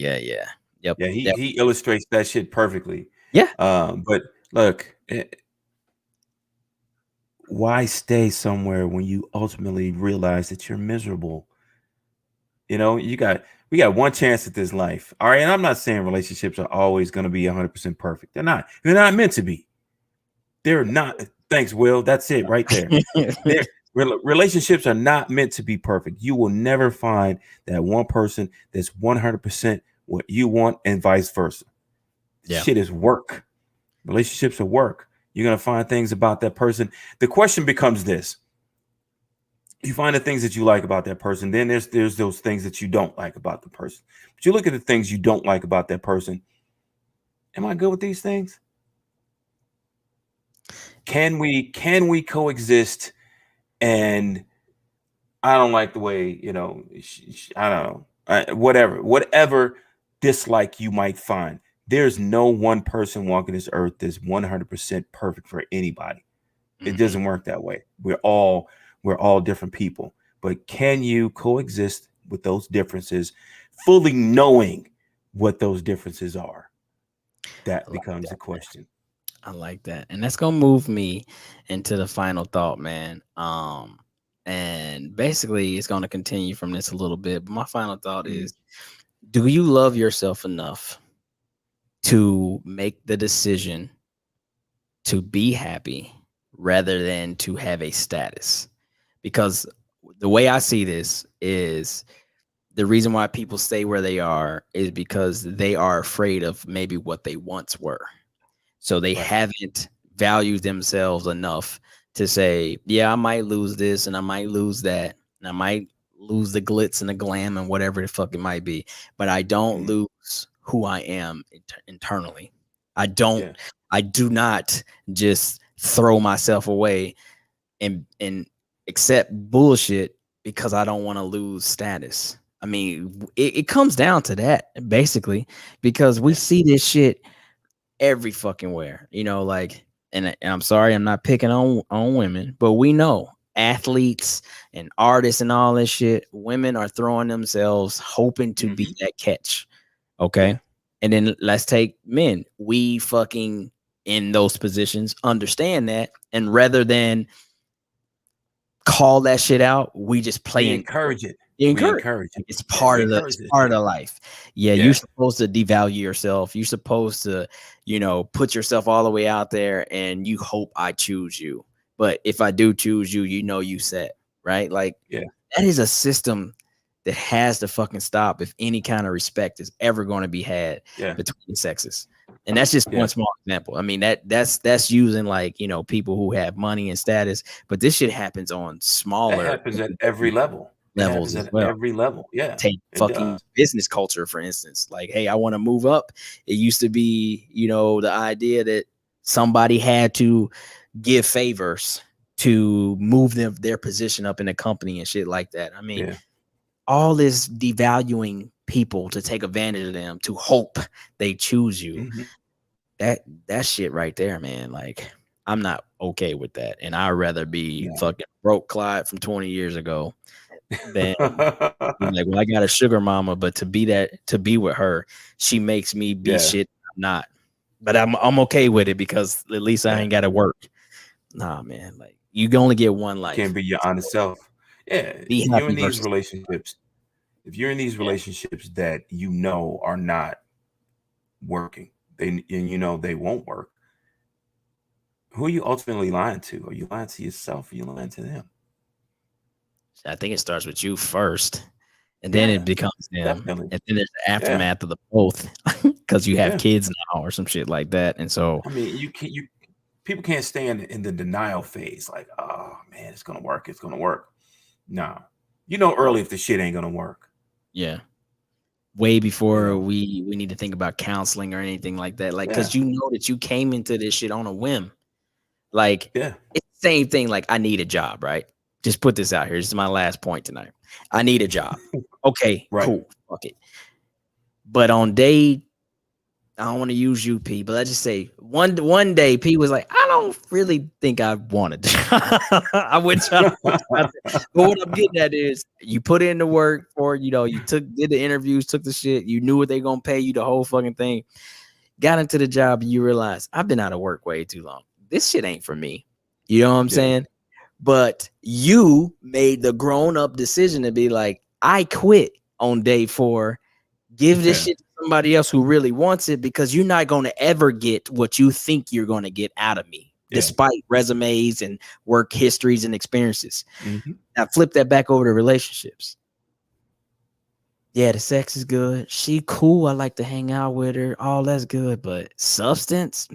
Yep. Yeah, he illustrates that shit perfectly. Yeah. But look, why stay somewhere when you ultimately realize that you're miserable? We got one chance at this life. All right. And I'm not saying relationships are always going to be 100% perfect. They're not meant to be. They're not. Thanks, Will. That's it right there. Relationships are not meant to be perfect. You will never find that one person that's 100% what you want and vice versa. Yeah. Shit is work. Relationships are work. You're going to find things about that person. The question becomes this. You find the things that you like about that person. Then there's those things that you don't like about the person. But you look at the things you don't like about that person. Am I good with these things? Can we coexist? And I don't like the way, I don't know, whatever dislike you might find. There's no one person walking this earth that's 100% perfect for anybody. It doesn't work that way. We're all different people. But can you coexist with those differences, fully knowing what those differences are? That becomes the question. I like that. And that's going to move me into the final thought, man. And basically it's going to continue from this a little bit. But my final thought is, do you love yourself enough to make the decision to be happy rather than to have a status? Because the way I see this is the reason why people stay where they are is because they are afraid of maybe what they once were. So they haven't valued themselves enough to say, yeah, I might lose this and I might lose that. And I might lose the glitz and the glam and whatever the fuck it might be. But I don't lose who I am internally. I do not just throw myself away and accept bullshit because I don't want to lose status. I mean, it comes down to that, basically, because we see this shit every fucking where, and I'm sorry, I'm not picking on women, but we know athletes and artists and all this shit, women are throwing themselves hoping to be that catch. Okay. And then let's take men. We fucking in those positions understand that. And rather than call that shit out, we just play encourage it. Encourage it. It's part of the life. Yeah, you're supposed to devalue yourself. You're supposed to, put yourself all the way out there and you hope I choose you. But if I do choose you, you set, right? Like, that is a system that has to fucking stop if any kind of respect is ever going to be had between the sexes. And that's just one small example. I mean, that's using people who have money and status, but this shit happens on smaller. It happens at every level. Levels as well. Every level. Yeah. Take fucking business culture, for instance. Like, hey, I want to move up. It used to be, the idea that somebody had to give favors to move their position up in a company and shit like that. I mean, all this devaluing people to take advantage of them to hope they choose you. That shit right there, man. Like, I'm not okay with that. And I'd rather be fucking broke Clyde from 20 years ago than like, well, I got a sugar mama, but to be with her, she makes me be shit I'm not. But I'm okay with it because at least I ain't got to work. Nah, man. Like, You can only get one You life. can't be your honest self. Yeah, Be you're happy in these versus relationships. If you're in these relationships that you know are not working, they won't work. Who are you ultimately lying to? Are you lying to yourself? Or are you lying to them? I think it starts with you first, and then it becomes them, Definitely. and then there's the aftermath of the both because you have kids now or some shit like that, and so I mean, people can't stand in the denial phase, like, oh man, it's gonna work, it's gonna work. Nah, you know early if the shit ain't gonna work. yeah. Way before we need to think about counseling or anything like that, like because you know that you came into this shit on a whim. Like, it's the same thing. Like, I need a job, right? Just put this out here. This is my last point tonight. I need a job. Okay, cool. Fuck it. But on day, I don't want to use you, P, but let's just say one day P was like, I don't really think I wanted to. I would try. But what I'm getting at is you put in the work for, you did the interviews, took the shit, you knew what they're gonna pay you, the whole fucking thing. Got into the job, and you realize I've been out of work way too long. This shit ain't for me. You know what I'm saying? But you made the grown-up decision to be like, I quit on day 4. Give this shit to somebody else who really wants it, because you're not going to ever get what you think you're going to get out of me, despite resumes and work histories and experiences. Now flip that back over to relationships. Yeah, the sex is good. She cool. I like to hang out with her. All that's good. But substance,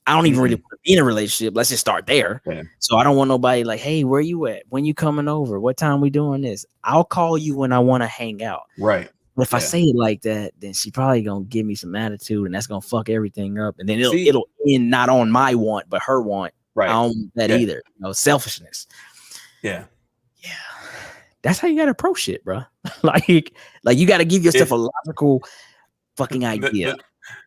I don't even really want to be in a relationship. Let's just start there. So I don't want nobody like, hey, where you at? When you coming over? What time we doing this? I'll call you when I want to hang out. Right. But if I say it like that, then she probably gonna give me some attitude, and that's gonna fuck everything up. And then it'll end not on my want, but her want. Right. I don't want that either. Selfishness. Yeah. That's how you gotta approach shit, bro. like you gotta give yourself a logical fucking idea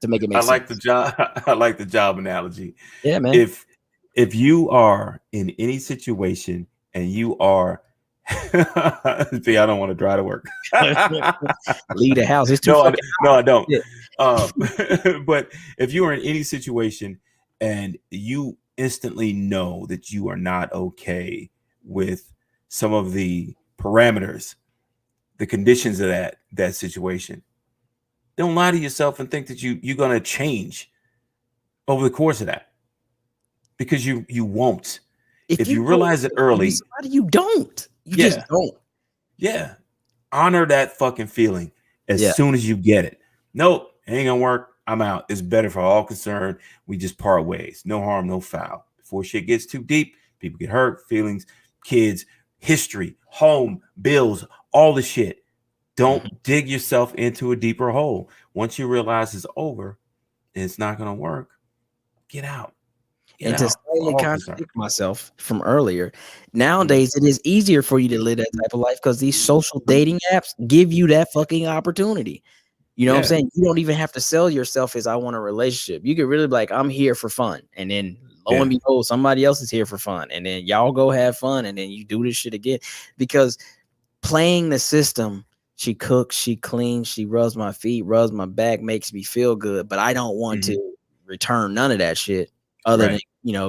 to make it make sense. I like the job analogy. Yeah, man. If you are in any situation and you are see, I don't want to drive to work. Leave the house. It's too no, I don't. But if you are in any situation and you instantly know that you are not okay with some of the parameters, the conditions of that situation, don't lie to yourself and think that you're gonna change over the course of that, because you won't. If you realize it early, you don't. You just don't. Yeah. Honor that fucking feeling as soon as you get it. Nope, ain't gonna work. I'm out. It's better for all concerned. We just part ways. No harm, no foul. Before shit gets too deep, people get hurt, feelings, kids, history, home, bills, all the shit. Don't dig yourself into a deeper hole. Once you realize it's over and it's not gonna work, get out. And to slightly contradict myself from earlier, nowadays it is easier for you to live that type of life because these social dating apps give you that fucking opportunity. You know what I'm saying? You don't even have to sell yourself as I want a relationship. You could really be like, I'm here for fun. And then lo and behold, somebody else is here for fun. And then y'all go have fun. And then you do this shit again. Because playing the system, she cooks, she cleans, she rubs my feet, rubs my back, makes me feel good. But I don't want to return none of that shit. Other than,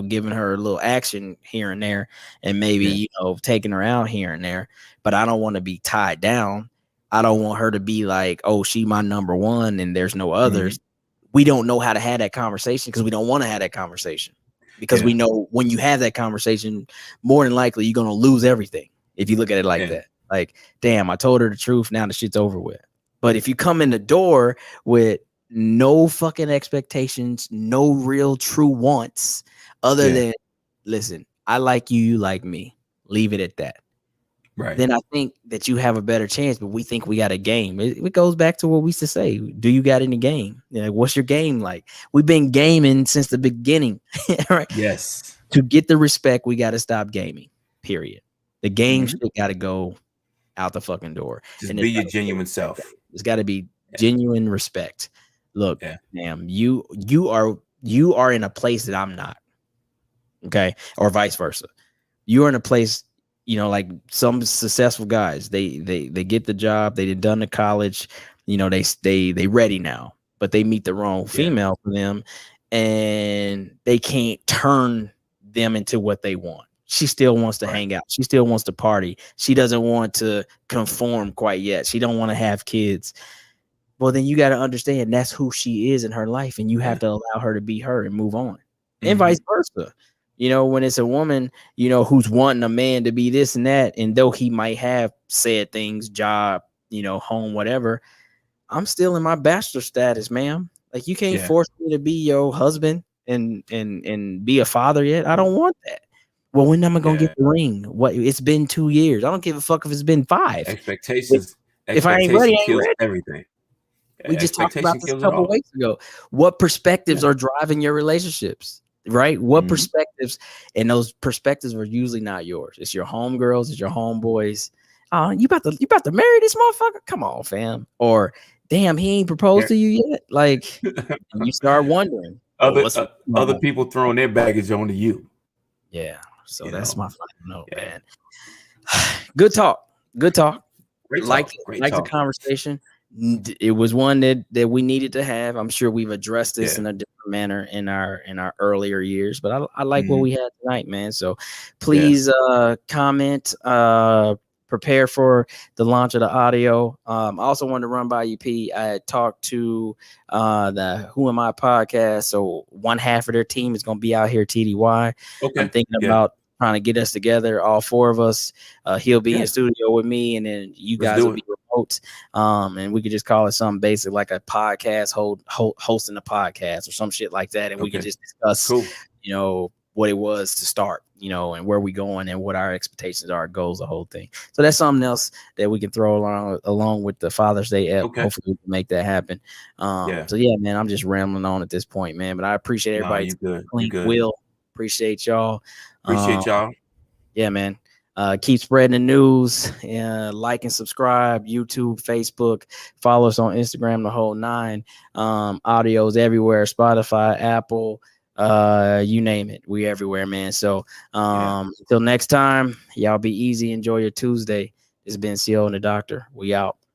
giving her a little action here and there and maybe, taking her out here and there. But I don't want to be tied down. I don't want her to be like, oh, she my number one and there's no others. We don't know how to have that conversation because we don't want to have that conversation. Because we know when you have that conversation, more than likely you're going to lose everything if you look at it like that. Like, damn, I told her the truth. Now the shit's over with. But if you come in the door with no fucking expectations, no real true wants other than, listen, I like you, you like me. Leave it at that. Right. Then I think that you have a better chance, but we think we got a game. It goes back to what we used to say. Do you got any game? What's your game like? We've been gaming since the beginning, right? Yes. To get the respect, we got to stop gaming, period. The game shit got to go out the fucking door. Just be your genuine self. It's got to be genuine respect. Look, damn, you are in a place that I'm not. Okay. Or vice versa. You're in a place, like some successful guys, they get the job, they done the college, they ready now, but they meet the wrong female for them and they can't turn them into what they want. She still wants to hang out. She still wants to party. She doesn't want to conform quite yet. She don't want to have kids. Well, then you got to understand that's who she is in her life, and you have to allow her to be her and move on, and vice versa. When it's a woman, who's wanting a man to be this and that, and though he might have said things, job, home, whatever, I'm still in my bachelor status, ma'am. Like, you can't force me to be your husband and be a father yet. I don't want that. Well, when am I gonna get the ring? What? It's been 2 years. I don't give a fuck if it's been 5. Expectations. If I ain't ready, I ain't kills ready. everything. We just talked about this a couple weeks ago. What perspectives are driving your relationships, right? What perspectives, and those perspectives are usually not yours. It's your homegirls, it's your homeboys. You about to marry this motherfucker? Come on, fam. Or damn, he ain't proposed to you yet. Like, and you start wondering. Other people throwing their baggage onto you. Yeah. So that's my final note, man. Good talk. Great talk. The conversation. It was one that we needed to have. I'm sure we've addressed this in a different manner in our earlier years, but I like what we had tonight, man. So please comment, prepare for the launch of the audio. I also wanted to run by you, P. I had talked to the Who Am I podcast. So one half of their team is going to be out here, TDY. Okay. I'm thinking about trying to get us together, all 4 of us. He'll be in studio with me, and then you guys will be remote. And we could just call it something basic, like a podcast, hosting a podcast or some shit like that. And we could just discuss, what it was to start, and where we going and what our expectations are, goals, the whole thing. So that's something else that we can throw along with the Father's Day app. Okay. Hopefully we can make that happen. So yeah, man, I'm just rambling on at this point, man, but I appreciate everybody. You good. Will appreciate y'all. Yeah, man. Keep spreading the news. Like and subscribe. YouTube, Facebook. Follow us on Instagram, the whole 9. Audio's everywhere. Spotify, Apple. You name it. We everywhere, man. So until next time, y'all be easy. Enjoy your Tuesday. It's been CO and the Doctor. We out.